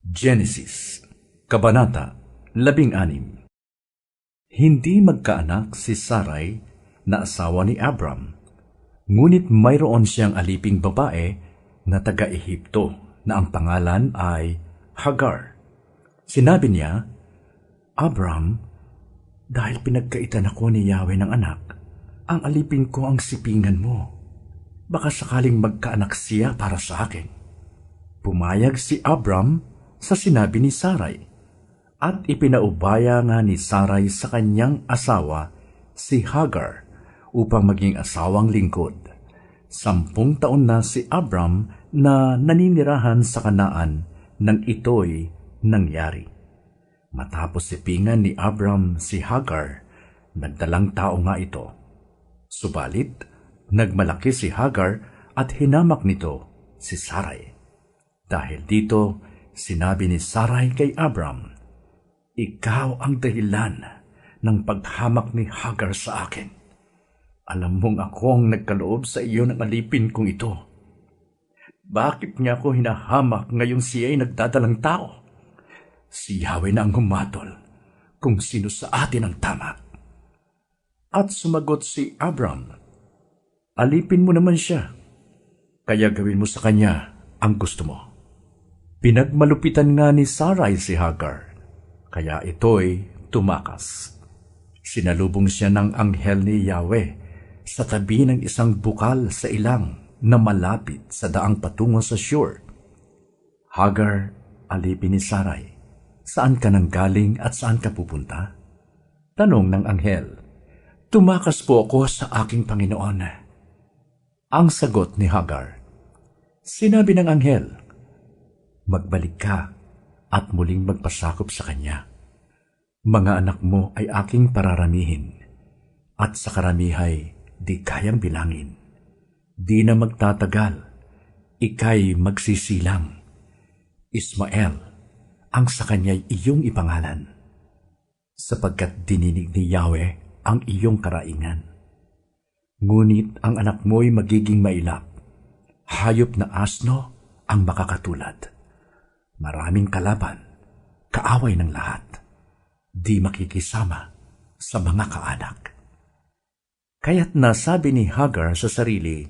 Genesis, Kabanata 16. Hindi magkaanak si Sarai na asawa ni Abram, ngunit mayroon siyang aliping babae na taga-Ehipto na ang pangalan ay Hagar. Sinabi niya, "Abram, dahil pinagkaitan ako ni Yahweh ng anak, ang alipin ko ang sipingan mo. Baka sakaling magkaanak siya para sa akin." Pumayag si Abram sa sinabi ni Sarai, at ipinaubaya nga ni Sarai sa kanyang asawa si Hagar upang maging asawang lingkod. 10 taon na si Abram na naninirahan sa Kanaan nang ito'y nangyari. Matapos sipingan ni Abram si Hagar, nagdalang tao nga ito. Subalit, nagmalaki si Hagar at hinamak nito si Sarai. Dahil dito, sinabi ni Sarai kay Abram, "Ikaw ang dahilan ng paghamak ni Hagar sa akin. Alam mong ako ang nagkaloob sa iyo ng alipin kong ito. Bakit niya ako hinahamak ngayong siya ay nagdadalang tao? Si Yahweh na ang humatol kung sino sa atin ang tama." At sumagot si Abram, "Alipin mo naman siya, kaya gawin mo sa kanya ang gusto mo." Pinagmalupitan nga ni Sarai si Hagar, kaya ito'y tumakas. Sinalubong siya ng anghel ni Yahweh sa tabi ng isang bukal sa ilang na malapit sa daang patungo sa Shur. "Hagar," alipin ni Sarai, "saan ka nanggaling at saan ka pupunta?" Tanong ng anghel. "Tumakas po ako sa aking Panginoon." Ang sagot ni Hagar. Sinabi ng anghel, "Magbalik ka at muling magpasakop sa kanya. Mga anak mo ay aking pararamihin, at sa karamihay di kayang bilangin. Di na magtatagal, ika'y magsisilang. Ismael ang sa kanya'y iyong ipangalan, sapagkat dininig ni Yahweh ang iyong karaingan. Ngunit ang anak mo'y magiging mailap, hayop na asno ang makakatulad. Maraming kalaban, kaaway ng lahat, di makikisama sa mga kaanak." Kaya't nasabi ni Hagar sa sarili,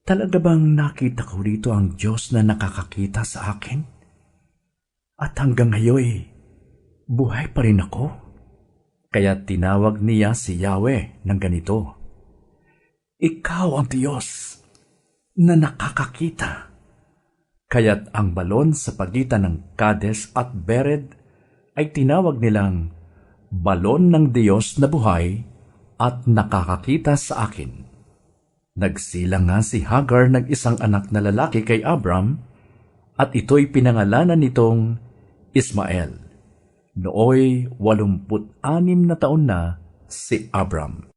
"Talaga bang nakita ko dito ang Diyos na nakakakita sa akin? At hanggang ngayon, buhay pa rin ako?" Kaya't tinawag niya si Yahweh ng ganito, "Ikaw ang Diyos na nakakakita." Kaya't ang balon sa pagitan ng Kades at Bered ay tinawag nilang balon ng Diyos na buhay at nakakakita sa akin. Nagsilang nga si Hagar ng isang anak na lalaki kay Abram, at ito'y pinangalanan nitong Ismael. Nooy 86 na taon na si Abram.